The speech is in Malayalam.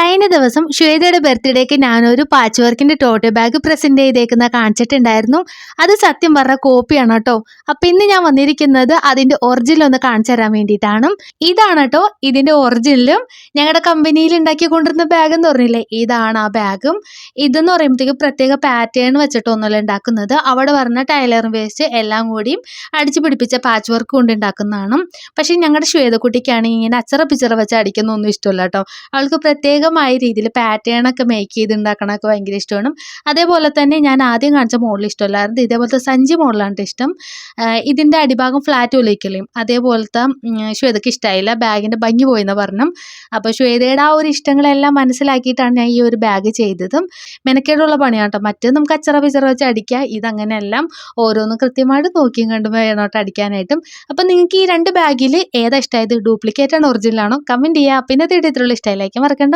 കഴിഞ്ഞ ദിവസം ശ്വേതയുടെ ബർത്ത്ഡേക്ക് ഞാനൊരു പാച്ച് വർക്കിന്റെ ടോട്ട് ബാഗ് പ്രസന്റ് ചെയ്തേക്കുന്ന കാണിച്ചിട്ടുണ്ടായിരുന്നു. അത് സത്യം പറഞ്ഞ കോപ്പിയാണ് കേട്ടോ. അപ്പൊ ഇന്ന് ഞാൻ വന്നിരിക്കുന്നത് അതിന്റെ ഒറിജിനൽ ഒന്ന് കാണിച്ചു തരാൻ വേണ്ടിയിട്ടാണ്. ഇതാണ് കേട്ടോ ഇതിന്റെ ഒറിജിനലും ഞങ്ങളുടെ കമ്പനിയിൽ ഉണ്ടാക്കി കൊണ്ടിരുന്ന ബാഗ് എന്ന് പറഞ്ഞില്ലേ, ഇതാണ് ആ ബാഗും. ഇതെന്ന് പറയുമ്പോഴത്തേക്ക് പ്രത്യേക പാറ്റേൺ വെച്ചിട്ടൊന്നുമല്ല ഉണ്ടാക്കുന്നത്. അവിടെ പറഞ്ഞ ടൈലറിംഗ് വേസ്റ്റ് എല്ലാം കൂടിയും അടിച്ചു പിടിപ്പിച്ച പാച്ച് വർക്ക് കൊണ്ട് ഉണ്ടാക്കുന്നതാണ്. പക്ഷെ ഞങ്ങളുടെ ശ്വേതക്കുട്ടിക്കാണെങ്കിൽ ഇങ്ങനെ അച്ചറ പിച്ചറ വെച്ച് അടിക്കുന്നൊന്നും ഇഷ്ടമല്ല കേട്ടോ. അവൾക്ക് പ്രത്യേകമായ രീതിയിൽ പാറ്റേൺ ഒക്കെ മേക്ക് ചെയ്ത് ഉണ്ടാക്കണമൊക്കെ ഭയങ്കര ഇഷ്ടമാണ്. അതേപോലെ തന്നെ ഞാൻ ആദ്യം കാണിച്ച മോഡൽ ഇഷ്ടമല്ലായിരുന്നു. ഇതേപോലത്തെ സഞ്ചി മോഡലാണ് ഇഷ്ടം. ഇതിൻ്റെ അടിഭാഗം ഫ്ലാറ്റ് ഒലിക്കലും അതേപോലത്തെ ശ്വേതയ്ക്ക് ഇഷ്ടമായില്ല. ബാഗിൻ്റെ ഭംഗി പോയെന്ന് പറഞ്ഞു. അപ്പോൾ ശ്വേതയുടെ ആ ഒരു ഇഷ്ടങ്ങളെല്ലാം മനസ്സിലാക്കിയിട്ടാണ് ഞാൻ ഈ ഒരു ബാഗ് ചെയ്തതും. മെനക്കേടുള്ള പണിയാണ് കേട്ടോ. മറ്റേ നമുക്ക് അച്ചറ പിച്ചറ വെച്ച് അടിക്കുക. ഇതങ്ങനെയെല്ലാം ഓരോന്നും കൃത്യമായിട്ട് നോക്കിയും കണ്ടും വേണോട്ട് അടിക്കാനായിട്ടും. അപ്പം നിങ്ങൾക്ക് ഈ രണ്ട് ബാഗിൽ ഏതാ ഇഷ്ടമായത്? ഡ്യൂപ്ലിക്കേറ്റ് ആണോ ഒറിജിനൽ ആണോ? കമൻറ്റ് ചെയ്യുക. പിന്നെ ഇത്രയുള്ള ഇഷ്ടമായിലേക്ക് മറക്കണ്ട.